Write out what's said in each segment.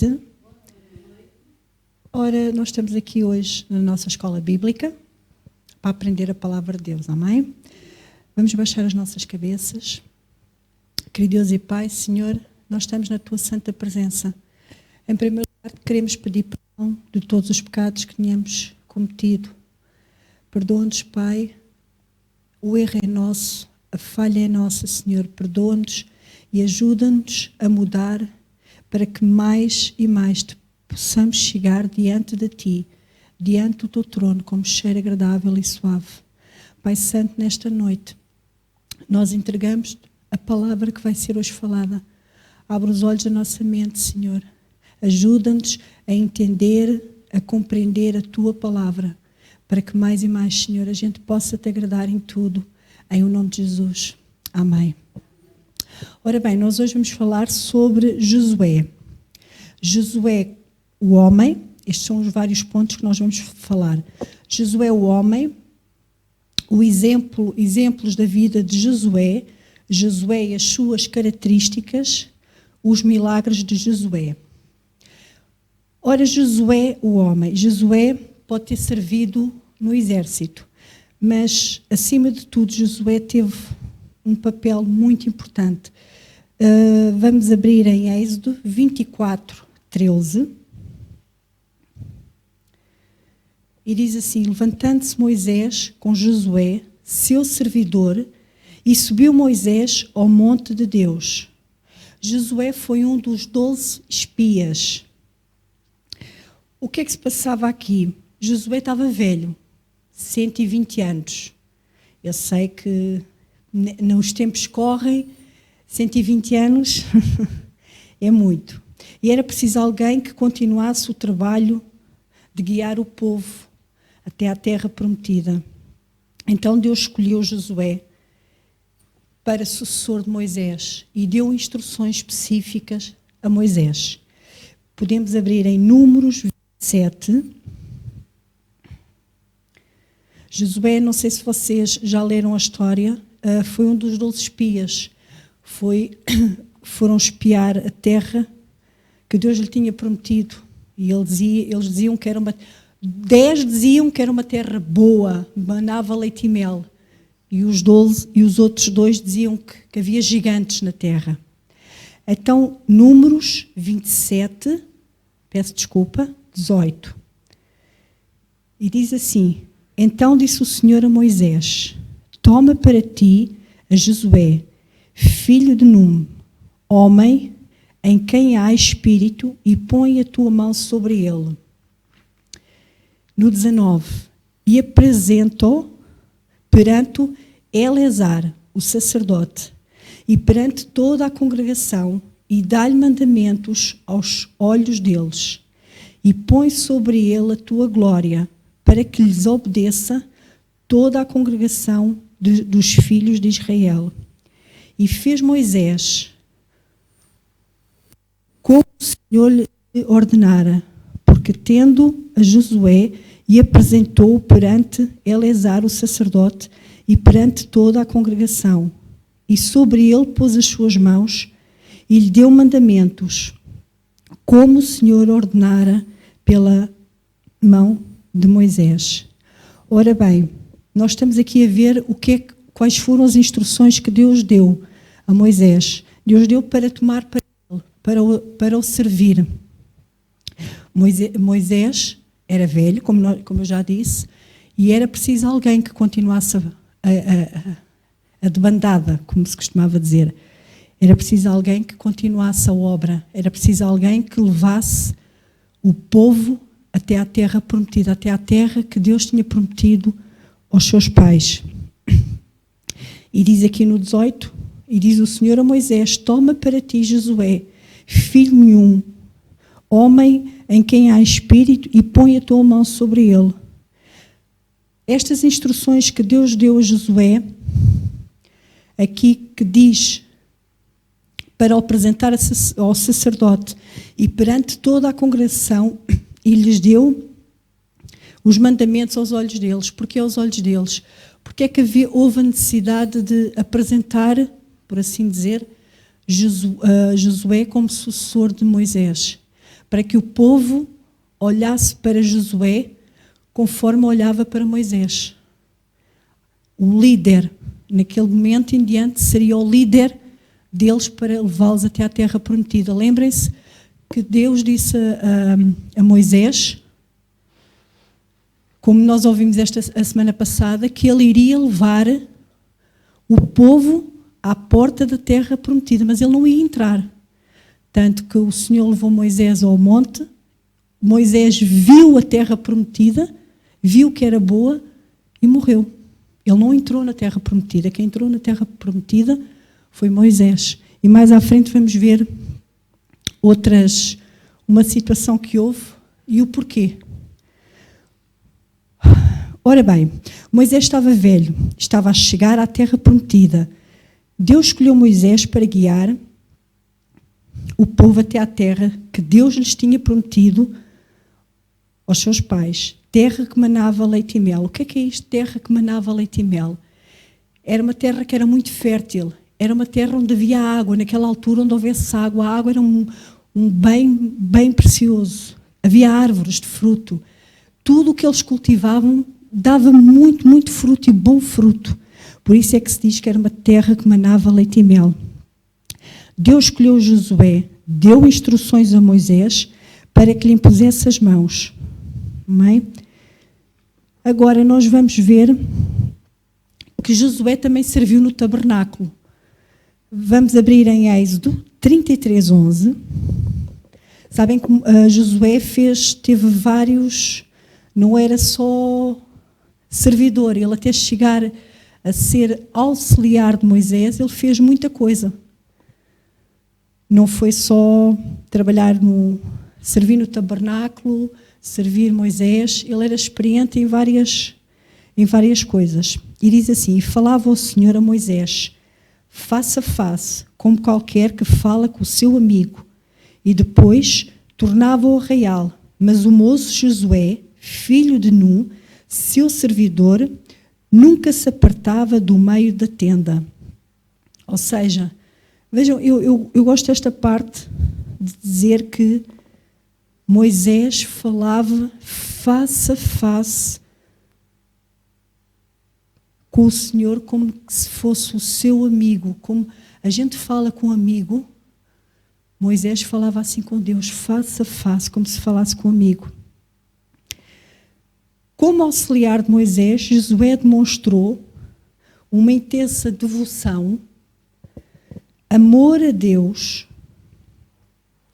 noite. Ora, nós estamos aqui hoje na nossa escola bíblica para aprender a palavra de Deus, amém? Vamos baixar as nossas cabeças. Querido Deus e Pai, Senhor, nós estamos na Tua santa presença. Em primeiro lugar, queremos pedir perdão de todos os pecados que tínhamos cometido. Perdoa-nos, Pai, o erro é nosso, a falha é nossa, Senhor. Perdoa-nos e ajuda-nos a mudar para que mais e mais possamos chegar diante de Ti, diante do Teu trono, como cheiro agradável e suave. Pai Santo, nesta noite, nós entregamos a palavra que vai ser hoje falada. Abre os olhos da nossa mente, Senhor. Ajuda-nos a entender, a compreender a Tua palavra, para que mais e mais, Senhor, a gente possa Te agradar em tudo, em o nome de Jesus. Amém. Ora bem, nós hoje vamos falar sobre Josué. Josué, o homem, estes são os vários pontos que nós vamos falar. Josué, o homem, exemplos da vida de Josué, Josué e as suas características, os milagres de Josué. Ora, Josué, o homem, Josué pode ter servido no exército, mas, acima de tudo, Josué teve um papel muito importante. Vamos abrir em Êxodo 24, 13. E diz assim: levantando-se Moisés com Josué, seu servidor, e subiu Moisés ao monte de Deus. Josué foi um dos 12 espias. O que é que se passava aqui? Josué estava velho, 120 anos. Eu sei que nos tempos correm, 120 anos é muito. E era preciso alguém que continuasse o trabalho de guiar o povo até à terra prometida. Então Deus escolheu Josué para sucessor de Moisés e deu instruções específicas a Moisés. Podemos abrir em Números 27. Josué, não sei se vocês já leram a história, foi um dos 12 espias. Foram espiar a terra que Deus lhe tinha prometido. E eles diziam que era 10 diziam que era uma terra boa, manava leite e mel. E os outros 2 diziam que havia gigantes na terra. Então, Números 27, peço desculpa, 18. E diz assim: então disse o Senhor a Moisés: toma para ti a Josué, filho de Num, homem em quem há espírito, e põe a tua mão sobre ele. No 19, e apresenta-o perante Eleazar, o sacerdote, e perante toda a congregação, e dá-lhe mandamentos aos olhos deles, e põe sobre ele a tua glória, para que lhes obedeça toda a congregação dos filhos de Israel. E fez Moisés como o Senhor lhe ordenara, porque tendo a Josué, e apresentou-o perante Eleazar, o sacerdote, e perante toda a congregação. E sobre ele pôs as suas mãos, e lhe deu mandamentos, como o Senhor ordenara pela mão de Moisés. Ora bem, nós estamos aqui a ver quais foram as instruções que Deus deu a Moisés. Deus deu para tomar para ele, para o servir. Moisés era velho, como eu já disse, e era preciso alguém que continuasse a debandada, como se costumava dizer. Era preciso alguém que continuasse a obra. Era preciso alguém que levasse o povo até à terra prometida, até à terra que Deus tinha prometido aos seus pais. E diz aqui no 18, e diz o Senhor a Moisés: toma para ti Josué, filho de Num, homem em quem há espírito, e põe a tua mão sobre ele. Estas instruções que Deus deu a Josué, aqui que diz para o apresentar ao sacerdote e perante toda a congregação, e lhes deu os mandamentos aos olhos deles. Porquê aos olhos deles? Porque é que houve a necessidade de apresentar, por assim dizer, Josué como sucessor de Moisés? para que o povo olhasse para Josué conforme olhava para Moisés. O líder, naquele momento em diante, seria o líder deles para levá-los até à terra prometida. Lembrem-se que Deus disse a Moisés, como nós ouvimos a semana passada, que ele iria levar o povo à porta da terra prometida, mas ele não ia entrar. Tanto que o Senhor levou Moisés ao monte, Moisés viu a terra prometida, viu que era boa e morreu. Ele não entrou na terra prometida. Quem entrou na terra prometida foi Moisés. E mais à frente vamos ver uma situação que houve e o porquê. Ora bem, Moisés estava velho, estava a chegar à terra prometida. Deus escolheu Moisés para guiar o povo até à terra que Deus lhes tinha prometido aos seus pais. Terra que manava leite e mel. O que é isto, terra que manava leite e mel? Era uma terra que era muito fértil. Era uma terra onde havia água. Naquela altura, onde houvesse água, a água era um bem precioso. Havia árvores de fruto. Tudo o que eles cultivavam dava muito, muito fruto e bom fruto. Por isso é que se diz que era uma terra que manava leite e mel. Deus escolheu Josué, deu instruções a Moisés para que lhe impusesse as mãos. Amém? Agora nós vamos ver que Josué também serviu no tabernáculo. Vamos abrir em Êxodo 33:11. Sabem que Josué teve vários, não era só servidor, ele até chegar a ser auxiliar de Moisés, ele fez muita coisa. Não foi só servir no tabernáculo, servir Moisés, ele era experiente em várias coisas. E diz assim: e falava o Senhor a Moisés, face a face, como qualquer que fala com o seu amigo, e depois tornava-o real. Mas o moço Josué, filho de Nun, seu servidor, nunca se apartava do meio da tenda. Ou seja, vejam, eu gosto desta parte de dizer que Moisés falava face a face com o Senhor como se fosse o seu amigo. Como a gente fala com um amigo, Moisés falava assim com Deus, face a face, como se falasse com um amigo. Como auxiliar de Moisés, Josué demonstrou uma intensa devoção, amor a Deus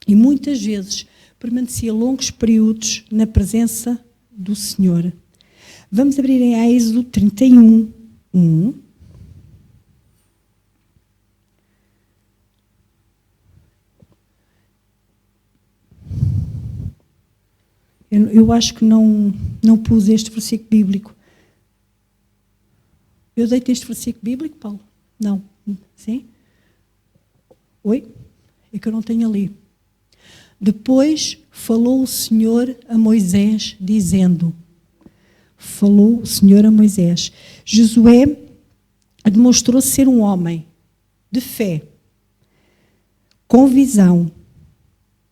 e muitas vezes permanecia longos períodos na presença do Senhor. Vamos abrir em Êxodo 31:1. Eu acho que não pus este versículo bíblico. Eu dei-te este versículo bíblico, Paulo? Não. Sim? Oi? É que eu não tenho ali. Depois falou o Senhor a Moisés, dizendo... Falou o Senhor a Moisés. Josué demonstrou ser um homem de fé, com visão,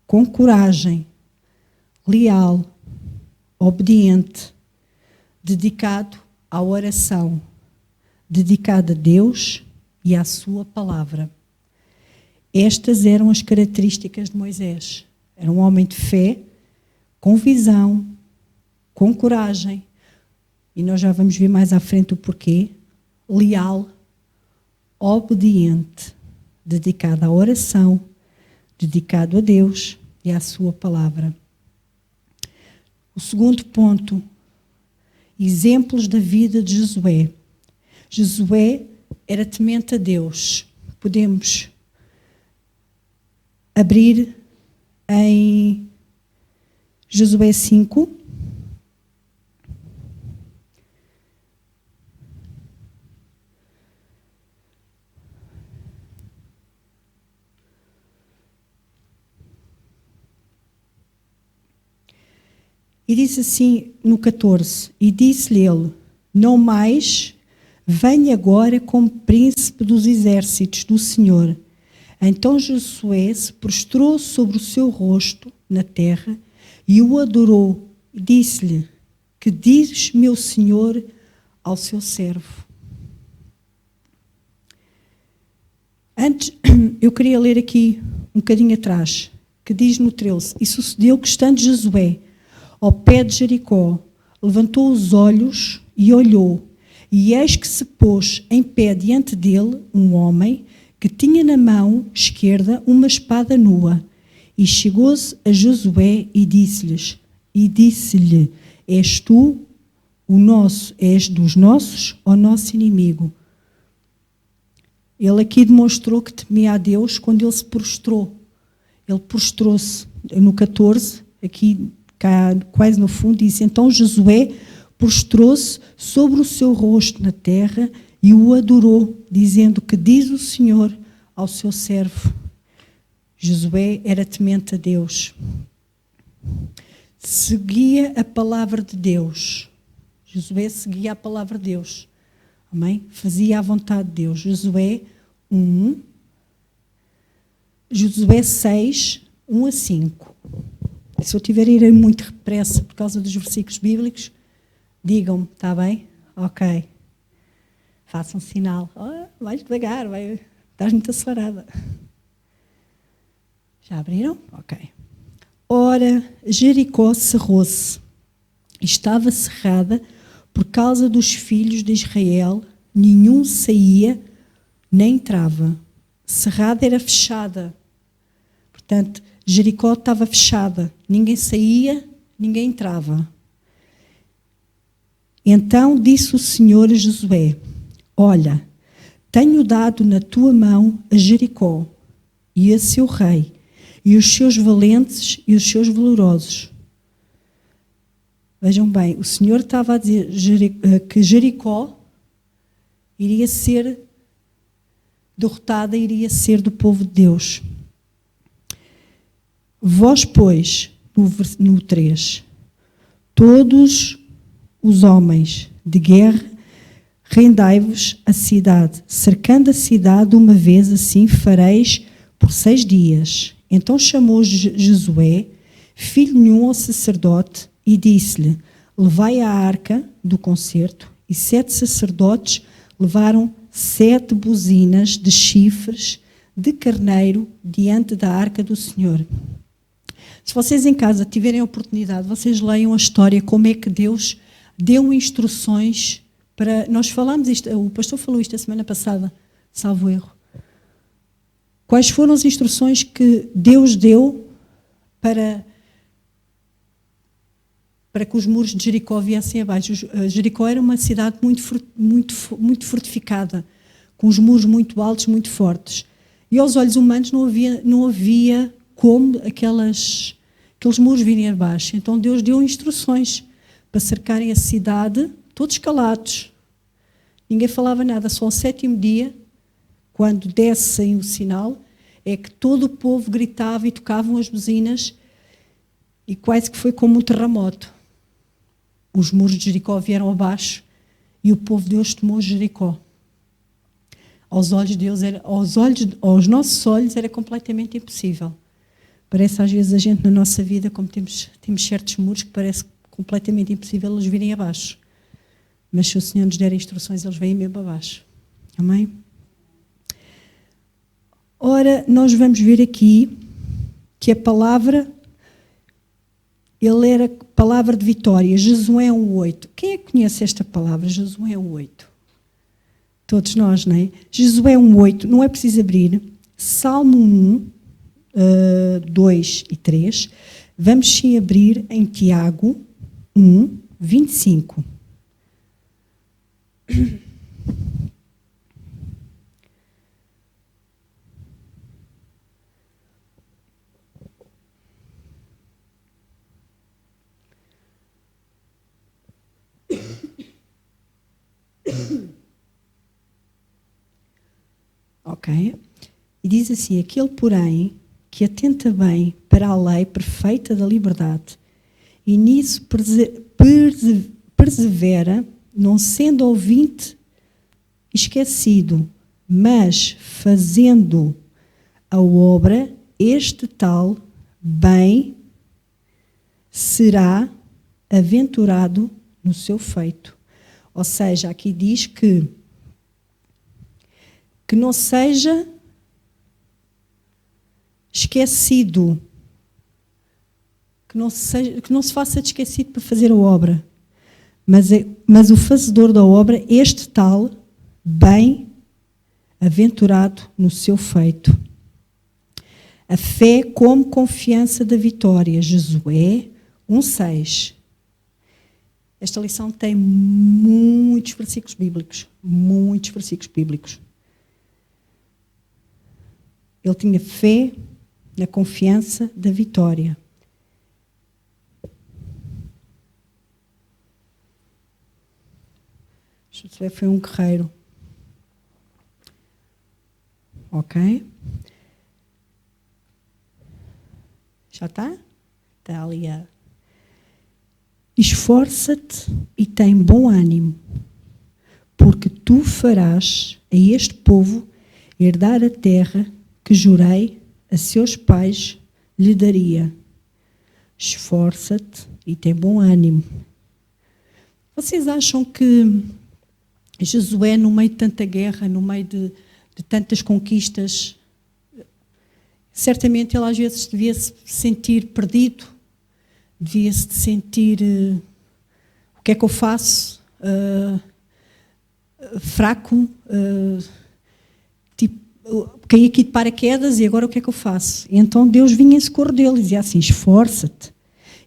com coragem, leal, obediente, dedicado à oração, dedicado a Deus e à sua palavra. Estas eram as características de Moisés. Era um homem de fé, com visão, com coragem, e nós já vamos ver mais à frente o porquê, leal, obediente, dedicado à oração, dedicado a Deus e à sua palavra. O segundo ponto, exemplos da vida de Josué. Josué era temente a Deus. Podemos abrir em Josué 5. E disse assim no 14, e disse-lhe ele, não mais venha agora como príncipe dos exércitos do Senhor. Então Josué se prostrou sobre o seu rosto na terra e o adorou. E disse-lhe: que diz meu senhor ao seu servo? Antes, eu queria ler aqui um bocadinho atrás, que diz no 13: e sucedeu que, estando Josué ao pé de Jericó, levantou os olhos e olhou, e eis que se pôs em pé diante dele um homem que tinha na mão esquerda uma espada nua, e chegou-se a Josué e disse-lhe: és tu és dos nossos, ó nosso inimigo? Ele aqui demonstrou que temia a Deus quando ele se prostrou. Ele prostrou-se no 14, aqui cá, quase no fundo, diz: então Josué prostrou-se sobre o seu rosto na terra e o adorou, dizendo: que diz o Senhor ao seu servo? Josué era temente a Deus. Seguia a palavra de Deus. Josué seguia a palavra de Deus. Amém? Fazia a vontade de Deus. Josué 1, Josué 6, 1 a 5. Se eu tiver a ir muito depressa por causa dos versículos bíblicos, digam-me, está bem? Ok. Façam sinal. Oh, vais devagar, estás muito acelerada. Já abriram? Ok. Ora, Jericó cerrou-se. Estava cerrada por causa dos filhos de Israel, nenhum saía nem entrava. Cerrada era fechada. Portanto, Jericó estava fechada. Ninguém saía, ninguém entrava. Então disse o Senhor a Josué: olha, tenho dado na tua mão a Jericó e a seu rei, e os seus valentes e os seus valorosos. Vejam bem, o Senhor estava a dizer que Jericó iria ser derrotada, iria ser do povo de Deus. Vós, pois, no 3, todos os homens de guerra, rendai-vos a cidade, cercando a cidade uma vez, assim fareis por 6 dias. Então chamou Josué, filho de Nun, ao sacerdote, e disse-lhe: levai a arca do concerto. E 7 sacerdotes levaram 7 buzinas de chifres de carneiro diante da arca do Senhor. Se vocês em casa tiverem a oportunidade, vocês leiam a história, como é que Deus deu instruções para... Nós falamos isto, o pastor falou isto a semana passada, salvo erro. Quais foram as instruções que Deus deu para que os muros de Jericó viessem abaixo? Jericó era uma cidade muito fortificada, com os muros muito altos, muito fortes. E aos olhos humanos não havia como aqueles muros virem abaixo. Então Deus deu instruções para cercarem a cidade, todos calados. Ninguém falava nada, só ao 7º dia, quando dessem o sinal, é que todo o povo gritava e tocavam as buzinas, e quase que foi como um terremoto. Os muros de Jericó vieram abaixo e o povo de Deus tomou Jericó. Aos olhos de Deus, aos nossos olhos, era completamente impossível. Parece às vezes a gente na nossa vida, como temos certos muros que parece completamente impossível eles virem abaixo. Mas se o Senhor nos der instruções, eles vêm mesmo abaixo. Amém? Ora, nós vamos ver aqui que a palavra, ele era palavra de vitória, Josué 1:8. Quem é que conhece esta palavra, Josué 1:8? Todos nós, não é? Josué 1:8, não é preciso abrir. Salmo 1, 2 e 3. Vamos sim abrir em Tiago 1, 25. Ok? E diz assim: aquele, porém, que atenta bem para a lei perfeita da liberdade, e nisso persevera, não sendo ouvinte esquecido, mas fazendo a obra, este tal bem será aventurado no seu feito. Ou seja, aqui diz que não seja esquecido, que não se faça de esquecido para fazer a obra, mas o fazedor da obra, este tal, bem-aventurado no seu feito. A fé como confiança da vitória. Josué 1,6. Esta lição tem muitos versículos bíblicos. Muitos versículos bíblicos. Ele tinha fé na confiança da vitória. Josué foi um guerreiro. Ok? Já está? Está ali a... Esforça-te e tem bom ânimo, porque tu farás a este povo herdar a terra que jurei a seus pais lhe daria. Esforça-te e tem bom ânimo. Vocês acham que Josué, no meio de tanta guerra, no meio de tantas conquistas, certamente ele às vezes devia se sentir perdido, devia-se sentir o que é que eu faço, fraco, tipo, caí aqui de paraquedas e agora o que é que eu faço? E então Deus vinha em socorro dele e dizia assim, esforça-te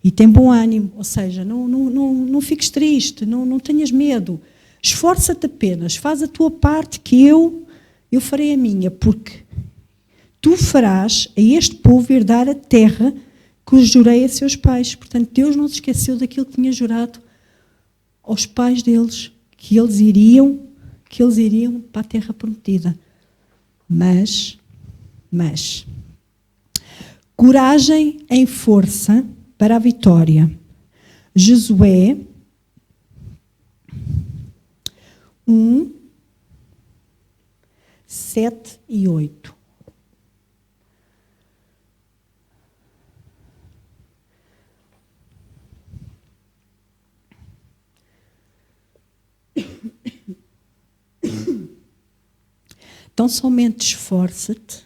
e tem bom ânimo, ou seja, não fiques triste, não tenhas medo, esforça-te apenas, faz a tua parte que eu farei a minha, porque tu farás a este povo herdar a terra que os jurei a seus pais. Portanto, Deus não se esqueceu daquilo que tinha jurado aos pais deles, que eles iriam para a terra prometida. Mas, coragem em força para a vitória. Josué 1, 7 e 8. Então somente esforça-te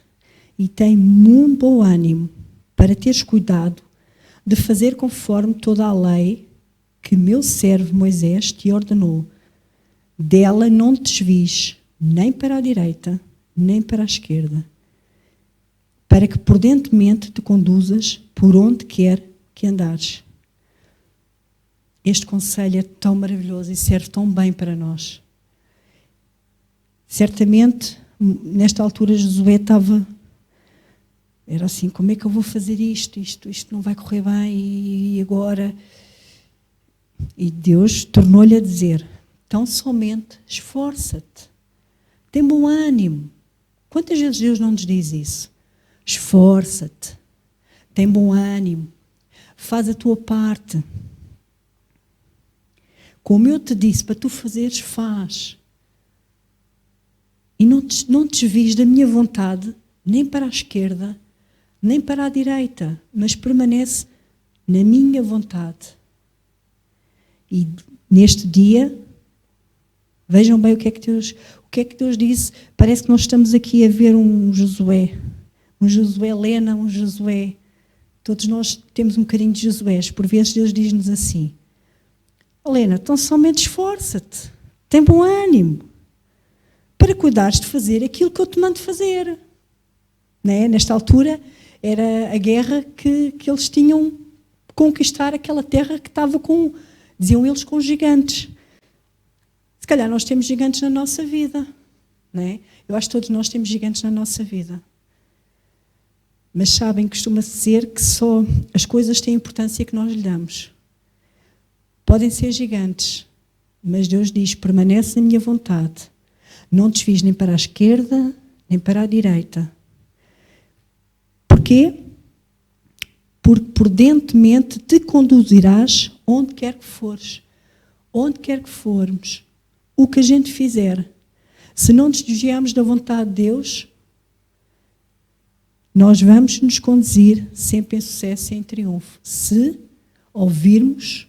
e tem muito bom ânimo para teres cuidado de fazer conforme toda a lei que meu servo Moisés te ordenou. Dela não te desvies nem para a direita, nem para a esquerda, para que prudentemente te conduzas por onde quer que andares. Este conselho é tão maravilhoso e serve tão bem para nós. Certamente, nesta altura, Josué era assim, como é que eu vou fazer isto? Isto não vai correr bem, e agora? E Deus tornou-lhe a dizer, então somente esforça-te, tem bom ânimo. Quantas vezes Deus não nos diz isso? Esforça-te, tem bom ânimo, faz a tua parte. Como eu te disse, para tu fazeres, faz. E não te desvies da minha vontade, nem para a esquerda, nem para a direita, mas permanece na minha vontade. E neste dia, vejam bem o que é que Deus disse. Parece que nós estamos aqui a ver um Josué Lena, um Josué. Todos nós temos um bocadinho de Josués. Por vezes Deus diz-nos assim, Helena, então somente esforça-te, tem bom ânimo, para cuidares de fazer aquilo que eu te mando fazer. Né? Nesta altura, era a guerra que eles tinham de conquistar aquela terra que estava com, diziam eles, com gigantes. Se calhar nós temos gigantes na nossa vida. Né? Eu acho que todos nós temos gigantes na nossa vida. Mas sabem, costuma ser que só as coisas têm a importância que nós lhe damos. Podem ser gigantes, mas Deus diz, permanece na minha vontade. Não desvies nem para a esquerda, nem para a direita. Porquê? Porque prudentemente te conduzirás onde quer que fores. Onde quer que formos. O que a gente fizer. Se não nos desviarmos da vontade de Deus, nós vamos nos conduzir sempre em sucesso e em triunfo. Se ouvirmos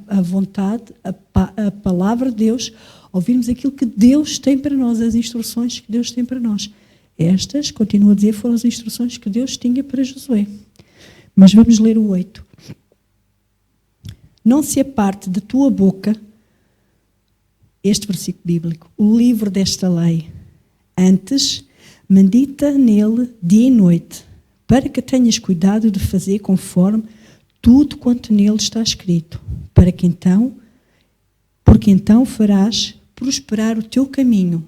a vontade, a palavra de Deus, ouvirmos aquilo que Deus tem para nós, as instruções que Deus tem para nós. Estas, continuo a dizer, foram as instruções que Deus tinha para Josué. Mas vamos ler o 8. Não se aparte da tua boca, este versículo bíblico, o livro desta lei. Antes, medita nele dia e noite, para que tenhas cuidado de fazer conforme tudo quanto nele está escrito, porque então farás prosperar o teu caminho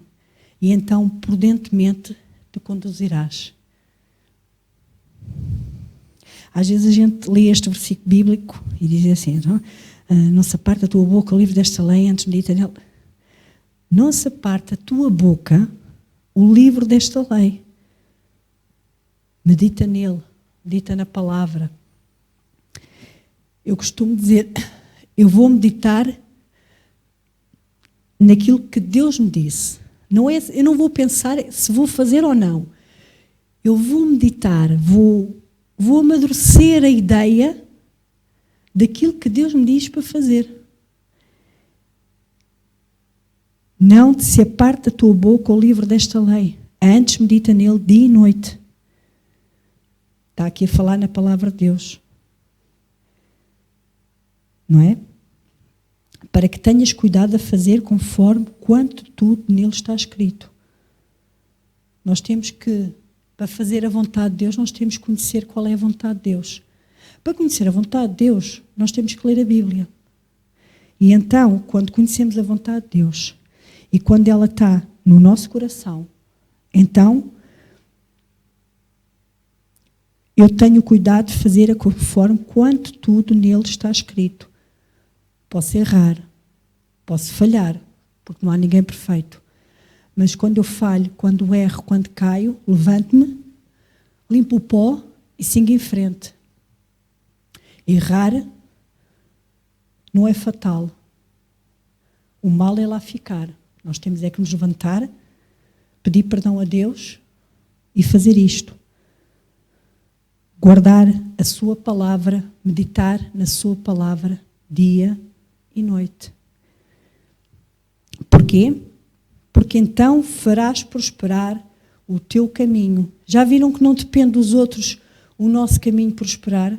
e então prudentemente te conduzirás. Às vezes a gente lê este versículo bíblico e diz assim, não se aparte da tua boca o livro desta lei, antes medita nele. Não se aparte da tua boca o livro desta lei. Medita nele, medita na palavra. Eu costumo dizer, eu vou meditar naquilo que Deus me disse. Eu não vou pensar se vou fazer ou não. Eu vou meditar, vou amadurecer a ideia daquilo que Deus me diz para fazer. Não te se aparte da tua boca o livro desta lei. Antes medita nele dia e noite. Está aqui a falar na palavra de Deus. Não é? Para que tenhas cuidado a fazer conforme quanto tudo nele está escrito. Nós temos que, para fazer a vontade de Deus, nós temos que conhecer qual é a vontade de Deus. Para conhecer a vontade de Deus, nós temos que ler a Bíblia. E então, quando conhecemos a vontade de Deus, e quando ela está no nosso coração, então eu tenho cuidado de fazer conforme quanto tudo nele está escrito. Posso errar, posso falhar, porque não há ninguém perfeito. Mas quando eu falho, quando erro, quando caio, levanto-me, limpo o pó e sigo em frente. Errar não é fatal. O mal é lá ficar. Nós temos é que nos levantar, pedir perdão a Deus e fazer isto. Guardar a sua palavra, meditar na sua palavra dia e noite. Porquê? Porque então farás prosperar o teu caminho. Já viram que não depende dos outros o nosso caminho prosperar?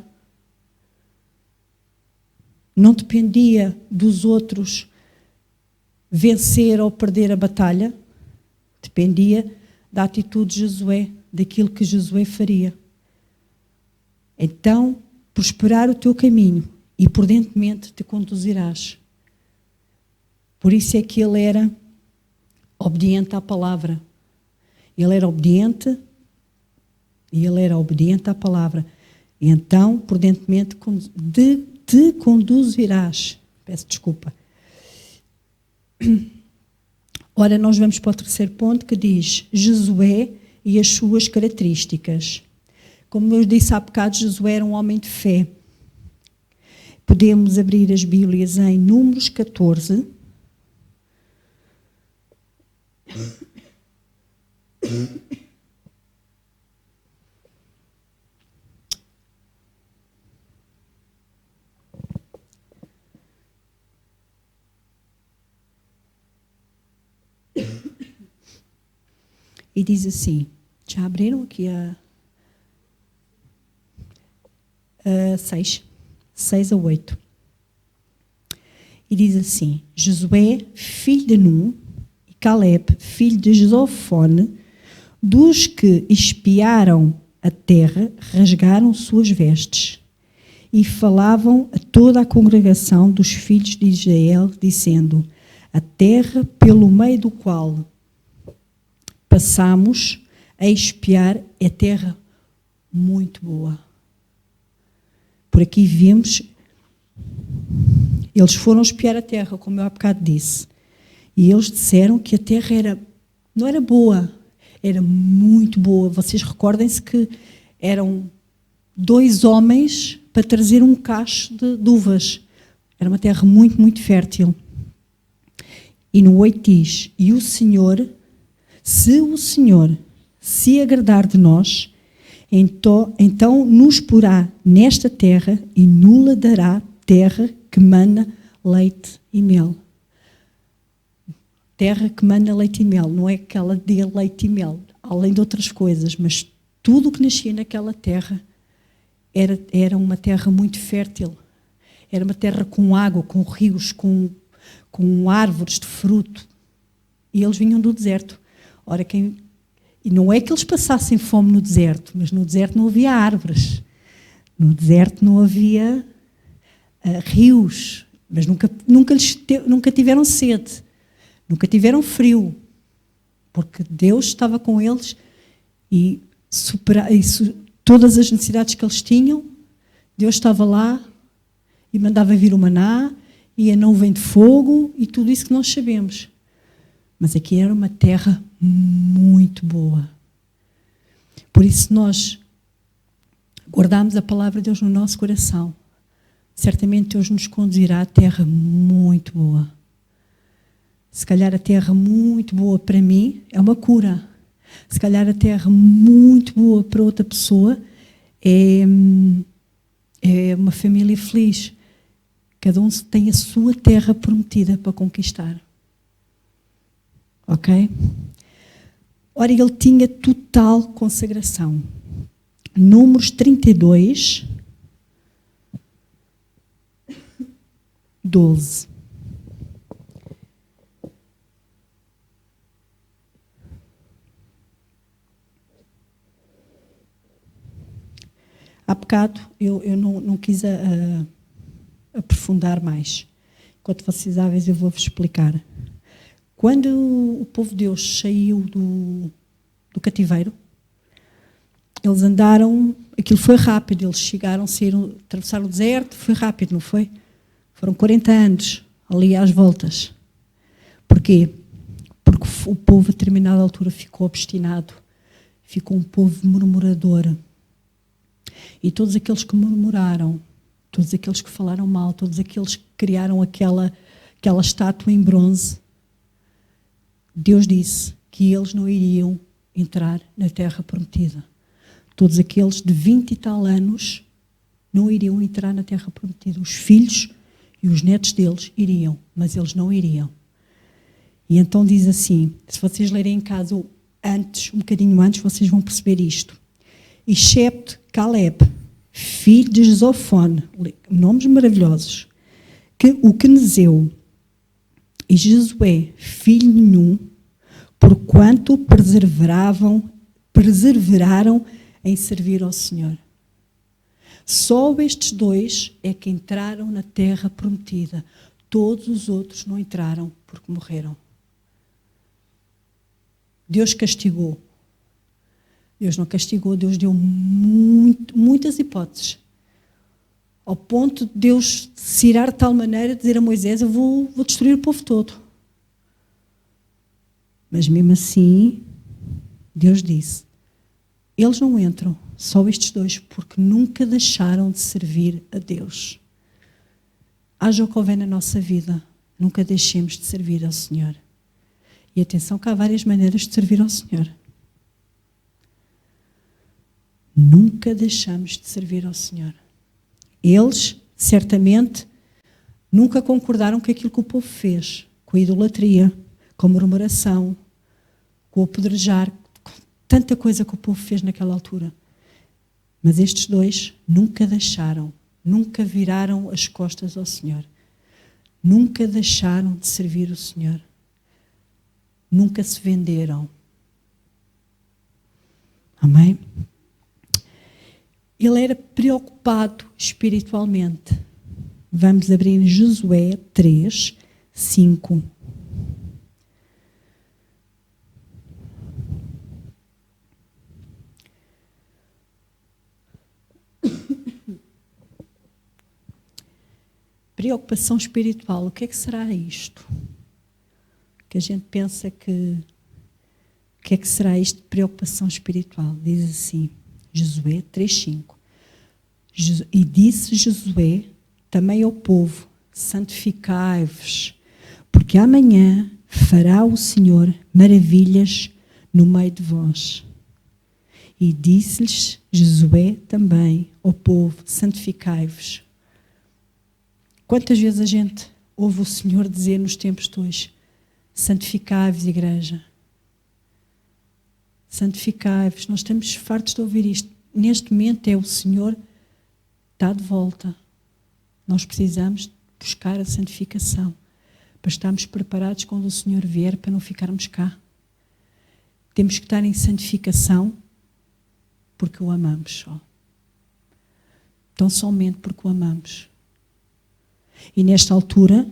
Não dependia dos outros vencer ou perder a batalha. Dependia da atitude de Josué, daquilo que Josué faria. Então, prosperar o teu caminho e prudentemente te conduzirás. Por isso é que ele era obediente à palavra. Ele era obediente e ele era obediente à palavra. E então, prudentemente te conduzirás. Peço desculpa. Ora, nós vamos para o terceiro ponto que diz Josué e as suas características. Como eu disse há bocado, Josué era um homem de fé. Podemos abrir as Bíblias em Números 14. E diz assim, já abriram aqui a 6 a 8. E diz assim, Josué, filho de Num, e Caleb, filho de Josofone, dos que espiaram a terra, rasgaram suas vestes e falavam a toda a congregação dos filhos de Israel, dizendo, a terra pelo meio do qual passamos a espiar é terra muito boa. Por aqui vemos, eles foram espiar a terra, como eu há bocado disse, e eles disseram que a terra não era boa, era muito boa. Vocês recordem-se que eram 2 homens para trazer um cacho de uvas. Era uma terra muito, muito fértil. E no 8 diz, e o Senhor se agradar de nós, Então nos porá nesta terra e nula dará terra que mana leite e mel. Terra que mana leite e mel, não é que ela dê leite e mel, além de outras coisas, mas tudo o que nascia naquela terra era uma terra muito fértil. Era uma terra com água, com rios, com árvores de fruto. E eles vinham do deserto. Ora, e não é que eles passassem fome no deserto, mas no deserto não havia árvores. No deserto não havia rios, mas nunca tiveram sede, nunca tiveram frio, porque Deus estava com eles e todas as necessidades que eles tinham, Deus estava lá e mandava vir o maná e a nuvem de fogo e tudo isso que nós sabemos. Mas aqui era uma terra muito boa. Por isso nós guardamos a palavra de Deus no nosso coração. Certamente Deus nos conduzirá à terra muito boa. Se calhar a terra muito boa para mim é uma cura. Se calhar a terra muito boa para outra pessoa é uma família feliz. Cada um tem a sua terra prometida para conquistar. Ok? Ora, ele tinha total consagração. Números 32, 12. Há bocado eu não quis aprofundar mais. Enquanto vocês áveis eu vou-vos explicar. Quando o povo de Deus saiu do cativeiro, eles andaram, aquilo foi rápido, eles chegaram, saíram, atravessaram o deserto, foi rápido, não foi? Foram 40 anos ali às voltas. Porquê? Porque o povo a determinada altura ficou obstinado, ficou um povo murmurador. E todos aqueles que murmuraram, todos aqueles que falaram mal, todos aqueles que criaram aquela estátua em bronze, Deus disse que eles não iriam entrar na terra prometida. Todos aqueles de 20 e tal anos não iriam entrar na terra prometida. Os filhos e os netos deles iriam, mas eles não iriam. E então diz assim, se vocês lerem em casa um bocadinho antes, vocês vão perceber isto. Excepto Caleb, filho de Zofone, nomes maravilhosos, o Quenezeu, e Josué, filho de Num, porquanto perseveraram em servir ao Senhor. Só estes dois é que entraram na terra prometida. Todos os outros não entraram porque morreram. Deus castigou. Deus não castigou, Deus deu muitas hipóteses. Ao ponto de Deus se irar de tal maneira de dizer a Moisés, eu vou destruir o povo todo. Mas mesmo assim, Deus disse, eles não entram, só estes dois, porque nunca deixaram de servir a Deus. Haja o que houver na nossa vida, nunca deixemos de servir ao Senhor. E atenção que há várias maneiras de servir ao Senhor. Nunca deixamos de servir ao Senhor. Eles, certamente, nunca concordaram com aquilo que o povo fez, com a idolatria, com a murmuração, com o apedrejar, com tanta coisa que o povo fez naquela altura. Mas estes dois nunca deixaram, nunca viraram as costas ao Senhor. Nunca deixaram de servir o Senhor. Nunca se venderam. Amém? Ele era preocupado espiritualmente. Vamos abrir em Josué 3, 5. Preocupação espiritual. O que é que será isto? Que a gente pensa que... O que é que será isto de preocupação espiritual? Diz assim... Josué 3,5. E disse Josué também ao povo, santificai-vos, porque amanhã fará o Senhor maravilhas no meio de vós. E disse-lhes Josué também ao povo: santificai-vos. Quantas vezes a gente ouve o Senhor dizer nos tempos de hoje: santificai-vos, igreja. Santificai-vos. Nós estamos fartos de ouvir isto. Neste momento é o Senhor está de volta. Nós precisamos buscar a santificação para estarmos preparados quando o Senhor vier, para não ficarmos cá. Temos que estar em santificação porque o amamos só. Então somente porque o amamos. E nesta altura,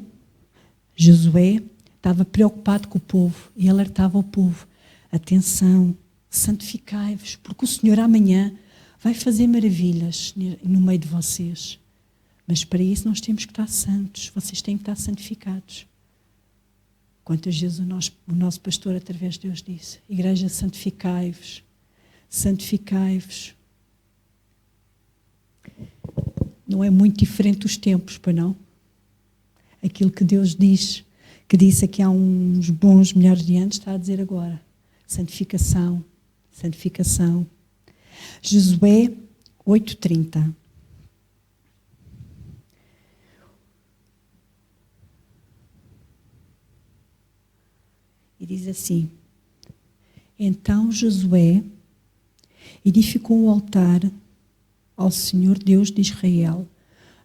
Josué estava preocupado com o povo e alertava o povo: atenção, santificai-vos, porque o Senhor amanhã vai fazer maravilhas no meio de vocês. Mas para isso nós temos que estar santos, vocês têm que estar santificados. Quantas vezes o nosso pastor, através de Deus, disse: igreja, santificai-vos, santificai-vos. Não é muito diferente dos tempos, pois não? Aquilo que Deus diz, que disse aqui há uns bons milhares de anos, está a dizer agora: santificação, santificação. Josué 8:30. E diz assim: então Josué edificou um altar ao Senhor Deus de Israel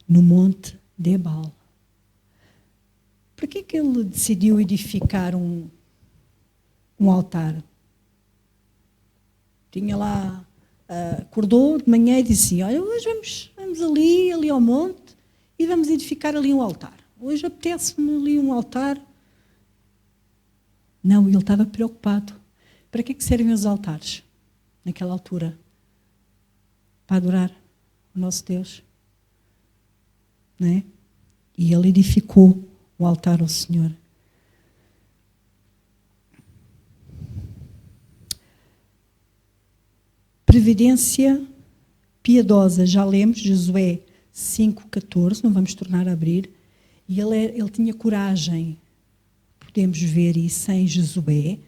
no monte de Ebal. Por que ele decidiu edificar um altar? Tinha lá, acordou de manhã e disse: olha, hoje vamos ali ao monte e vamos edificar ali um altar. Hoje apetece-me ali um altar. Não, ele estava preocupado. Para que servem os altares naquela altura? Para adorar o nosso Deus. Não é? E ele edificou o altar ao Senhor. Previdência piedosa, já lemos, Josué 5:14, não vamos tornar a abrir. E ele tinha coragem. Podemos ver isso em Josué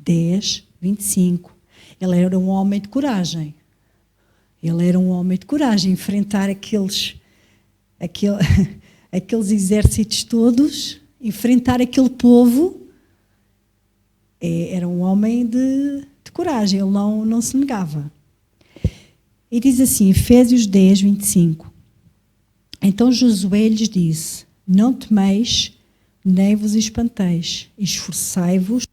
10:25. Ele era um homem de coragem. Ele era um homem de coragem, enfrentar aqueles exércitos todos, enfrentar aquele povo. Era um homem de coragem, ele não se negava. E diz assim, Efésios 10:25. Então Josué lhes disse: não temeis, nem vos espanteis, esforçai-vos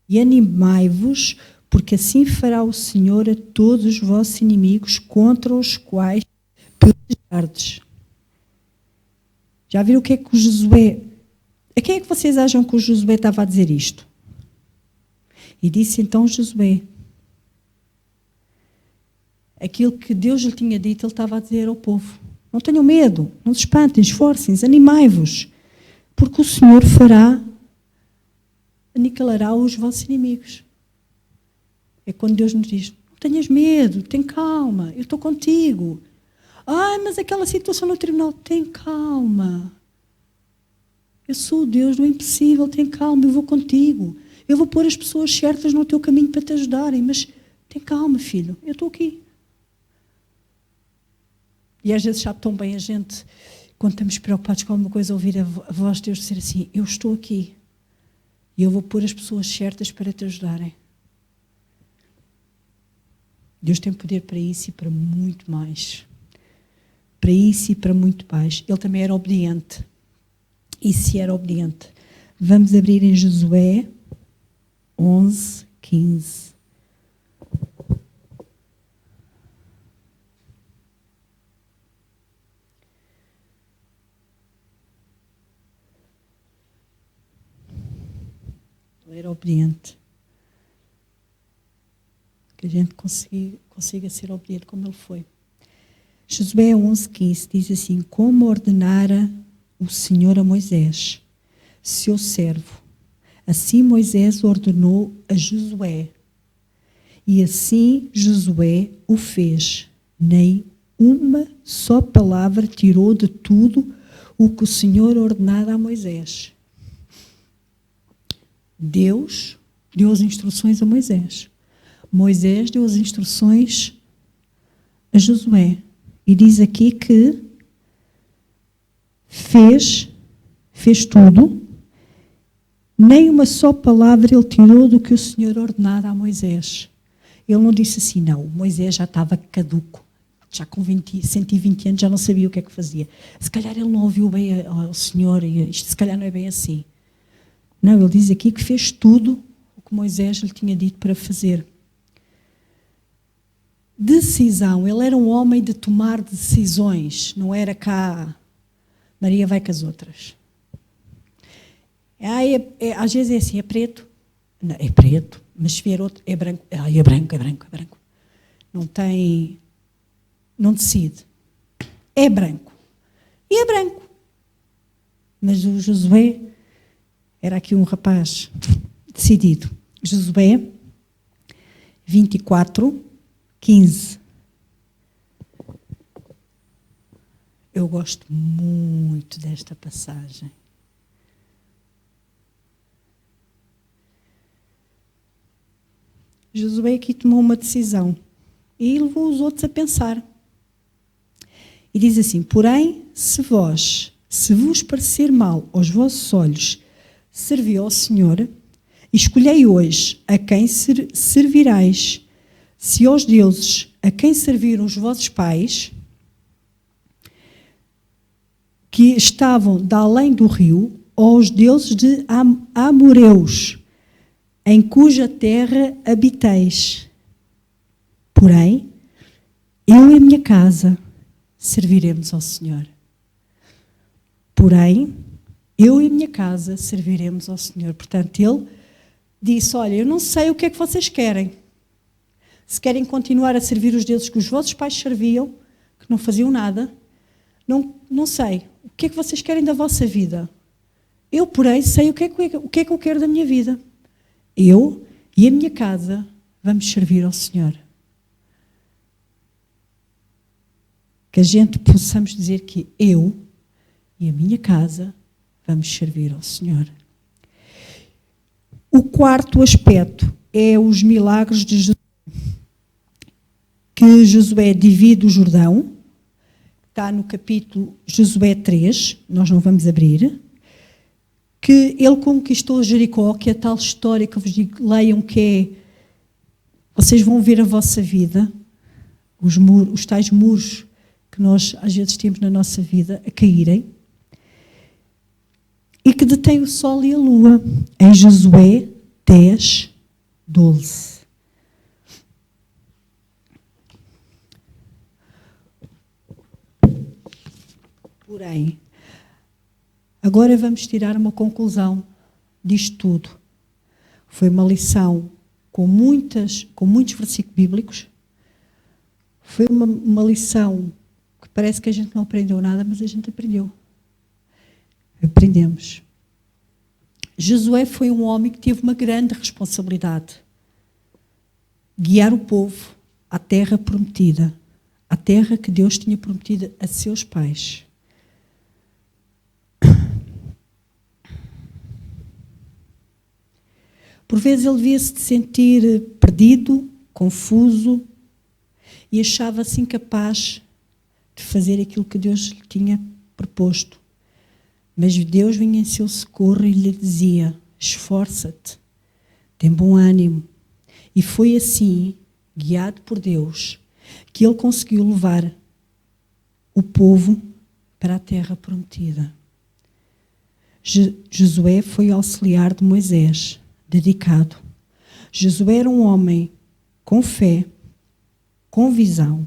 e animai-vos, porque assim fará o Senhor a todos os vossos inimigos contra os quais pelejardes. Já viram o que é que o Josué... A quem é que vocês acham que o Josué estava a dizer isto? E disse então Josué, aquilo que Deus lhe tinha dito, ele estava a dizer ao povo: não tenham medo, não se espantem, esforcem-se, animai-vos, porque o Senhor aniquilará os vossos inimigos. É quando Deus nos diz: não tenhas medo, tem calma, eu estou contigo. Mas aquela situação no tribunal, tem calma. Eu sou o Deus do impossível, tem calma, eu vou contigo. Eu vou pôr as pessoas certas no teu caminho para te ajudarem, mas tem calma, filho, eu estou aqui. E às vezes sabe tão bem a gente, quando estamos preocupados com alguma coisa, ouvir a voz de Deus dizer assim: eu estou aqui e eu vou pôr as pessoas certas para te ajudarem. Deus tem poder para isso e para muito mais. Para isso e para muito mais. Ele também era obediente. E se era obediente? Vamos abrir em Josué 11:15. Ele era obediente. Que a gente consiga ser obediente como ele foi. Josué 11:15 diz assim: como ordenara o Senhor a Moisés, seu servo, assim Moisés ordenou a Josué. E assim Josué o fez. Nem uma só palavra tirou de tudo o que o Senhor ordenara a Moisés. Deus deu as instruções a Moisés. Moisés deu as instruções a Josué. E diz aqui que fez tudo, nem uma só palavra ele tirou do que o Senhor ordenara a Moisés. Ele não disse assim, não, Moisés já estava caduco, já com 120 anos já não sabia o que é que fazia. Se calhar ele não ouviu bem ao Senhor, e isto se calhar não é bem assim. Não, ele diz aqui que fez tudo o que Moisés lhe tinha dito para fazer. Decisão, ele era um homem de tomar decisões, não era cá, Maria vai com as outras. Às vezes é assim, é preto, não, é preto, mas se vier outro, é branco, é branco. Não decide. É branco. E é branco. Mas o Josué era aqui um rapaz decidido. Josué 24:15. Eu gosto muito desta passagem. Josué aqui tomou uma decisão e levou os outros a pensar. E diz assim: porém, se vos parecer mal aos vossos olhos servir ao Senhor, escolhei hoje a quem servirais, se aos deuses a quem serviram os vossos pais, que estavam de além do rio, ou aos deuses de amoreus, em cuja terra habiteis. Porém, eu e a minha casa serviremos ao Senhor. Porém, eu e a minha casa serviremos ao Senhor. Portanto, ele disse, olha, eu não sei o que é que vocês querem. Se querem continuar a servir os deuses que os vossos pais serviam, que não faziam nada, não sei. O que é que vocês querem da vossa vida? Eu, porém, sei o que é que eu quero da minha vida. Eu e a minha casa vamos servir ao Senhor. Que a gente possamos dizer que eu e a minha casa vamos servir ao Senhor. O quarto aspecto é os milagres de Josué. Que Josué divide o Jordão. Está no capítulo Josué 3, nós não vamos abrir. Que ele conquistou Jericó, que é a tal história que eu vos digo, leiam, que é, vocês vão ver a vossa vida, os tais muros que nós às vezes temos na nossa vida a caírem, e que detém o sol e a lua, em Josué 10:12. Porém, agora vamos tirar uma conclusão disto tudo. Foi uma lição com muitos versículos bíblicos. Foi uma lição que parece que a gente não aprendeu nada, mas a gente aprendeu. Aprendemos. Josué foi um homem que teve uma grande responsabilidade. Guiar o povo à terra prometida. À terra que Deus tinha prometido a seus pais. Por vezes ele devia-se sentir perdido, confuso e achava-se incapaz de fazer aquilo que Deus lhe tinha proposto. Mas Deus vinha em seu socorro e lhe dizia, esforça-te, tem bom ânimo. E foi assim, guiado por Deus, que ele conseguiu levar o povo para a terra prometida. Josué foi auxiliar de Moisés, dedicado. Josué era um homem com fé, com visão,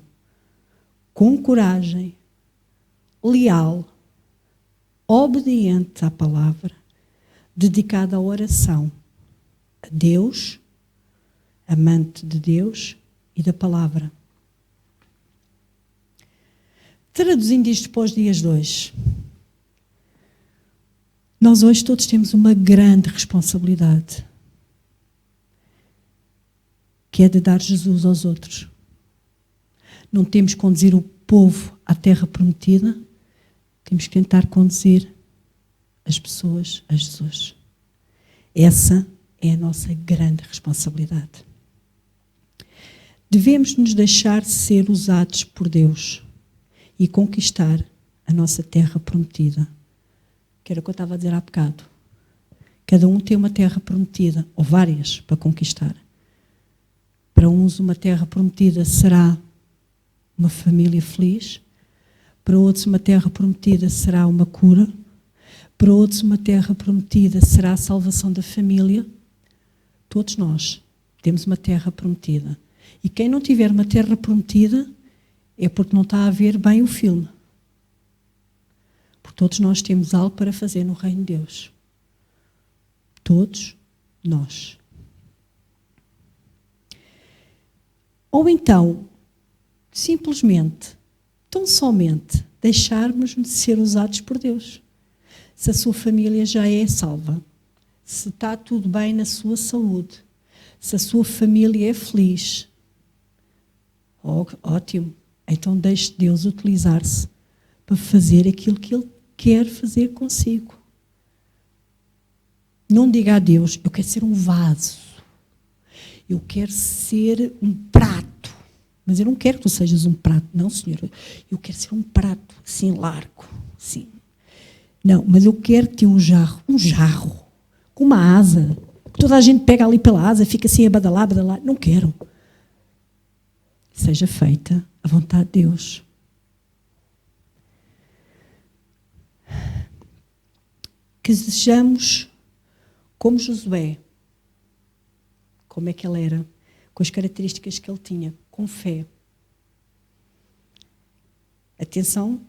com coragem, leal, obediente à palavra, dedicado à oração, a Deus, amante de Deus e da palavra. Traduzindo isto para os dias de hoje, nós hoje todos temos uma grande responsabilidade, que é de dar Jesus aos outros. Não temos que conduzir o povo à terra prometida, temos que tentar conduzir as pessoas a Jesus. Essa é a nossa grande responsabilidade. Devemos nos deixar ser usados por Deus e conquistar a nossa terra prometida. Que era o que eu estava a dizer há bocado. Cada um tem uma terra prometida, ou várias, para conquistar. Para uns uma terra prometida será uma família feliz. Para outros uma terra prometida será uma cura. Para outros uma terra prometida será a salvação da família. Todos nós temos uma terra prometida. E quem não tiver uma terra prometida é porque não está a ver bem o filme. Porque todos nós temos algo para fazer no reino de Deus. Todos nós. Ou então, simplesmente, tão somente, deixarmos de ser usados por Deus. Se a sua família já é salva, se está tudo bem na sua saúde, se a sua família é feliz, ótimo, então deixe Deus utilizar-se para fazer aquilo que Ele quer fazer consigo. Não diga a Deus, eu quero ser um vaso, eu quero ser um prato, mas eu não quero que tu sejas um prato, não, Senhor, eu quero ser um prato, assim, largo, assim. Não, mas eu quero ter um jarro, com uma asa, que toda a gente pega ali pela asa, fica assim a badalar, não quero. Seja feita a vontade de Deus. Que sejamos como Josué. Como é que ele era? Com as características que ele tinha. Com fé. Atenção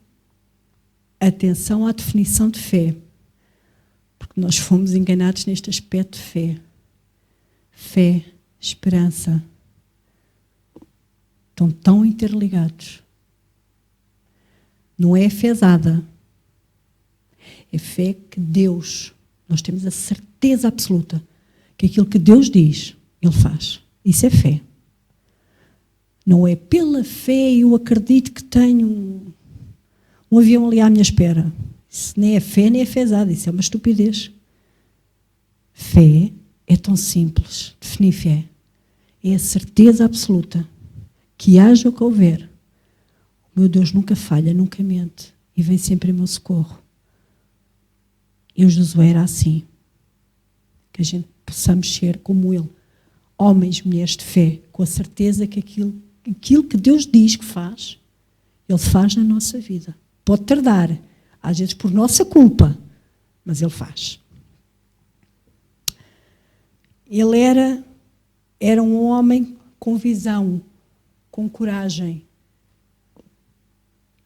à definição de fé. Porque nós fomos enganados neste aspecto de fé. Fé, esperança. Estão tão interligados. Não é fezada. É fé que Deus, nós temos a certeza absoluta que aquilo que Deus diz, Ele faz. Isso é fé. Não é pela fé eu acredito que tenho um avião ali à minha espera. Isso nem é fé, nem é fezada. Isso é uma estupidez. Fé é tão simples. Definir fé. É a certeza absoluta que haja o que houver. O meu Deus nunca falha, nunca mente. E vem sempre em meu socorro. E o Josué era assim. Que a gente possamos ser como ele. Homens, mulheres de fé. Com a certeza que aquilo que Deus diz que faz, Ele faz na nossa vida. Pode tardar. Às vezes por nossa culpa. Mas Ele faz. Ele era um homem com visão. Com coragem.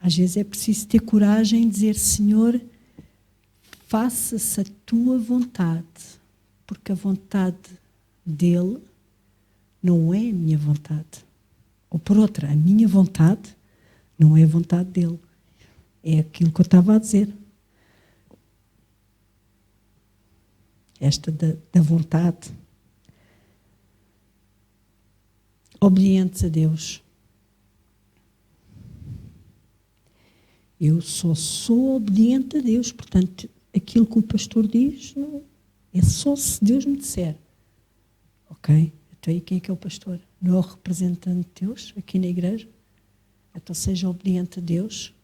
Às vezes é preciso ter coragem de dizer, Senhor, faça-se a tua vontade, porque a vontade dele não é a minha vontade. Ou por outra, a minha vontade não é a vontade dele. É aquilo que eu estava a dizer. Esta da vontade. Obedientes a Deus. Eu só sou obediente a Deus, portanto, aquilo que o pastor diz não, é só se Deus me disser. Ok? Então aí quem é que é o pastor? Não é o representante de Deus aqui na igreja? Então seja obediente a Deus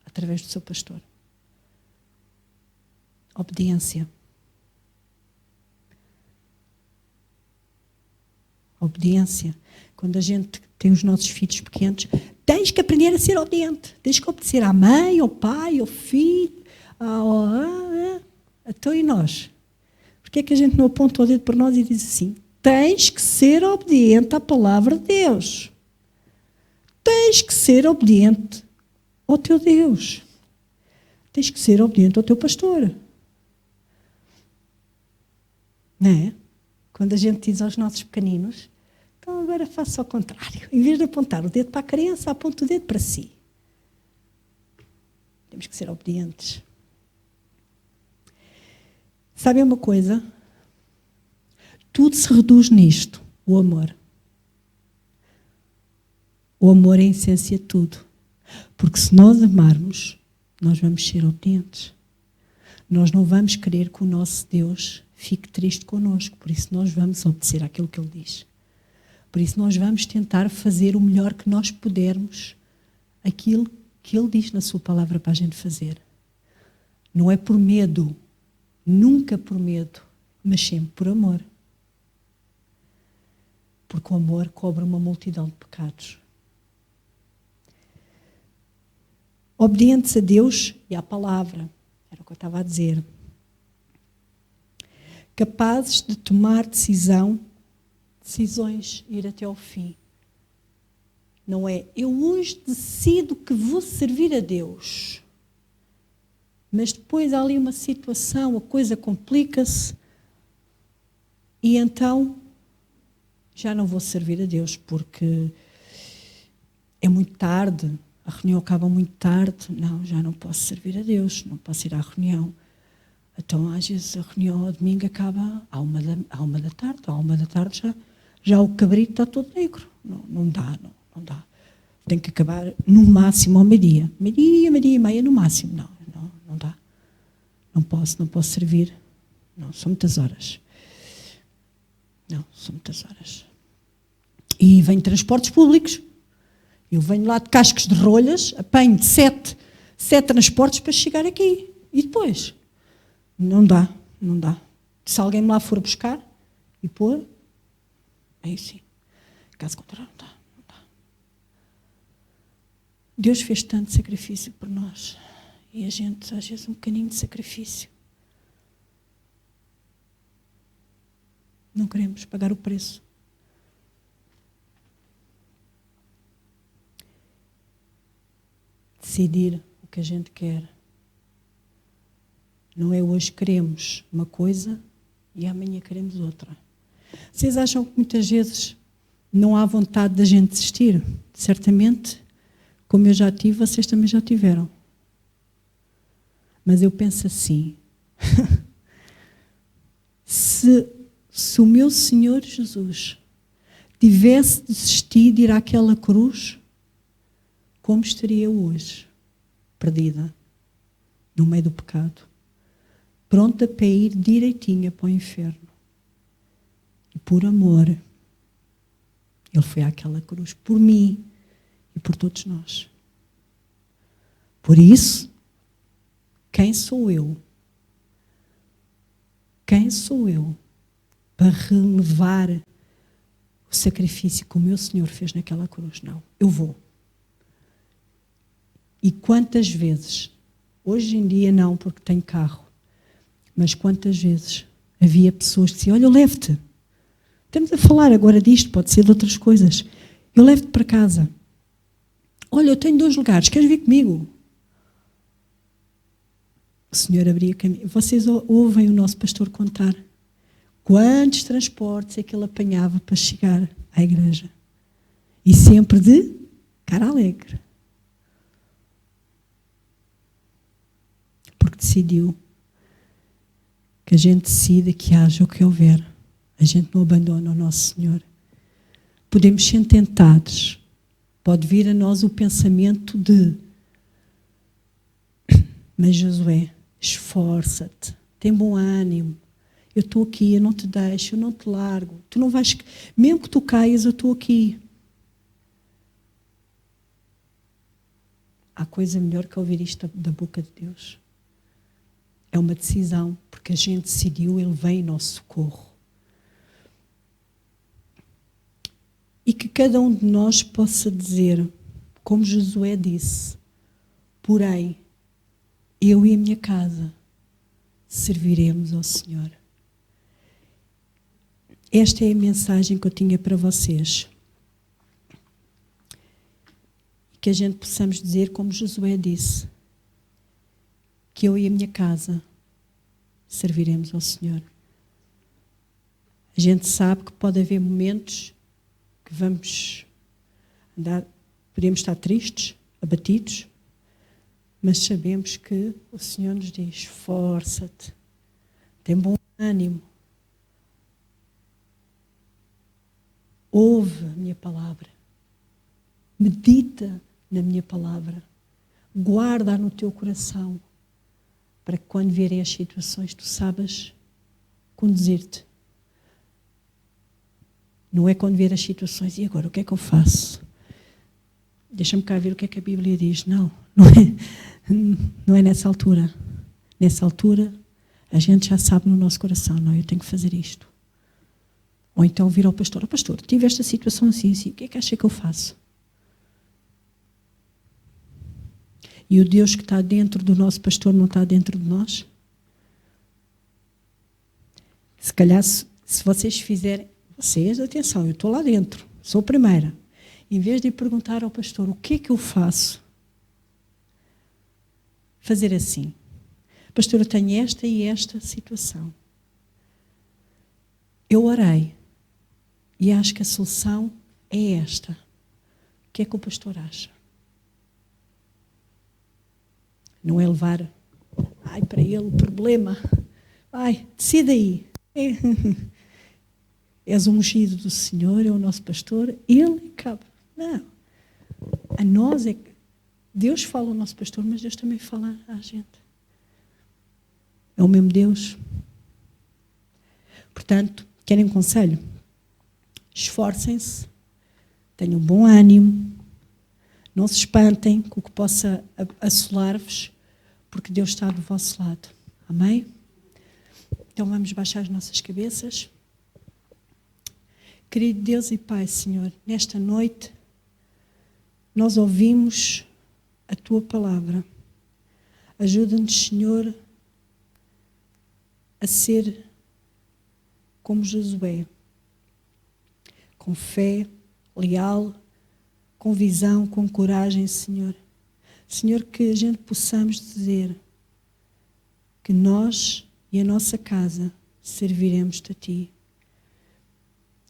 através do seu pastor. Obediência. Obediência. Quando a gente tem os nossos filhos pequenos, tens que aprender a ser obediente. Tens que obedecer à mãe, ao pai, ao filho. Então e nós? Porquê é que a gente não aponta o dedo para nós e diz assim, tens que ser obediente à palavra de Deus. Tens que ser obediente ao teu Deus. Tens que ser obediente ao teu pastor. Não é? Quando a gente diz aos nossos pequeninos, então agora faça ao contrário. Em vez de apontar o dedo para a criança, aponta o dedo para si. Temos que ser obedientes. Sabem uma coisa? Tudo se reduz nisto, o amor. O amor é a essência de tudo. Porque se nós amarmos, nós vamos ser obedientes. Nós não vamos querer que o nosso Deus fique triste connosco. Por isso nós vamos obedecer àquilo que Ele diz. Por isso nós vamos tentar fazer o melhor que nós pudermos, aquilo que Ele diz na sua palavra para a gente fazer. Não é por medo, nunca por medo, mas sempre por amor. Porque o amor cobre uma multidão de pecados. Obedientes a Deus e à palavra, era o que eu estava a dizer. Capazes de tomar decisões, ir até ao fim. Não é, eu hoje decido que vou servir a Deus. Mas depois há ali uma situação, a coisa complica-se e então já não vou servir a Deus porque é muito tarde, a reunião acaba muito tarde. Não, já não posso servir a Deus, não posso ir à reunião. Então às vezes a reunião ao domingo acaba à uma da tarde, à 1 da tarde já o cabrito está todo negro. Não dá. Tem que acabar no máximo ao meio-dia. Meio-dia e meia no máximo. Não dá. Não posso servir. Não, são muitas horas. E vem transportes públicos. Eu venho lá de Cascos de Rolhas, apanho de 7 transportes para chegar aqui. E depois? Não dá. Se alguém me lá for buscar e pôr, aí sim. Caso contrário, não dá. Deus fez tanto sacrifício por nós. E a gente, às vezes, um bocadinho de sacrifício. Não queremos pagar o preço. Decidir o que a gente quer. Não é hoje queremos uma coisa e amanhã queremos outra. Vocês acham que muitas vezes não há vontade da gente desistir? Certamente, como eu já tive, vocês também já tiveram. Mas eu penso assim, se o meu Senhor Jesus tivesse desistido de ir àquela cruz, como estaria eu hoje? Perdida, no meio do pecado, pronta para ir direitinha para o inferno. E por amor, Ele foi àquela cruz, por mim e por todos nós. Por isso, quem sou eu? Quem sou eu para relevar o sacrifício que o meu Senhor fez naquela cruz? Não, eu vou. E quantas vezes, hoje em dia não, porque tenho carro, mas quantas vezes havia pessoas que diziam, olha, eu levo-te. Estamos a falar agora disto, pode ser de outras coisas. Eu levo-te para casa. Olha, eu tenho 2 lugares, queres vir comigo? O Senhor abria caminho. Vocês ouvem o nosso pastor contar quantos transportes é que ele apanhava para chegar à igreja. E sempre de cara alegre. Porque decidiu que a gente decida que haja o que houver. A gente não abandona o nosso Senhor. Podemos ser tentados. Pode vir a nós o pensamento de mas Josué, esforça-te, tem bom ânimo. Eu estou aqui, eu não te deixo, eu não te largo. Tu não vais, mesmo que tu caias, eu estou aqui. Há coisa melhor que ouvir isto da boca de Deus. É uma decisão, porque a gente decidiu, Ele vem em nosso socorro. E que cada um de nós possa dizer, como Josué disse, porém, eu e a minha casa serviremos ao Senhor. Esta é a mensagem que eu tinha para vocês. E que a gente possamos dizer, como Josué disse, que eu e a minha casa serviremos ao Senhor. A gente sabe que pode haver momentos que vamos andar, podemos estar tristes, abatidos, mas sabemos que o Senhor nos diz, esforça-te, tem bom ânimo, ouve a minha palavra, medita na minha palavra, guarda no teu coração, para que quando vierem as situações tu saibas conduzir-te. Não é quando ver as situações, e agora, o que é que eu faço? Deixa-me cá ver o que é que a Bíblia diz. Não é nessa altura. Nessa altura, a gente já sabe no nosso coração, não, eu tenho que fazer isto. Ou então vir ao pastor, pastor, tive esta situação assim, o que é que acha que eu faço? E o Deus que está dentro do nosso pastor não está dentro de nós? Se calhar, se vocês fizerem, vocês, atenção, eu estou lá dentro, sou a primeira. Em vez de perguntar ao pastor, o que é que eu faço? Fazer assim. Pastor, eu tenho esta e esta situação. Eu orei e acho que a solução é esta. O que é que o pastor acha? Não é levar para ele o problema. Decida aí. És o ungido do Senhor, é o nosso pastor, ele cabe. Não. A nós é que Deus fala ao nosso pastor, mas Deus também fala à gente. É o mesmo Deus. Portanto, querem um conselho? Esforcem-se, tenham bom ânimo, não se espantem com o que possa assolar-vos, porque Deus está do vosso lado. Amém? Então vamos baixar as nossas cabeças. Querido Deus e Pai, Senhor, nesta noite nós ouvimos a Tua palavra. Ajuda-nos, Senhor, a ser como Josué, com fé, leal, com visão, com coragem, Senhor. Senhor, que a gente possamos dizer que nós e a nossa casa serviremos-te a Ti.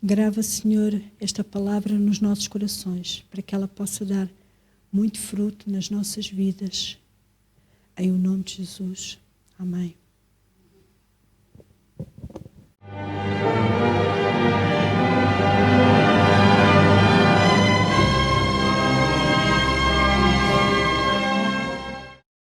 Grava, Senhor, esta palavra nos nossos corações, para que ela possa dar muito fruto nas nossas vidas. Em o nome de Jesus. Amém.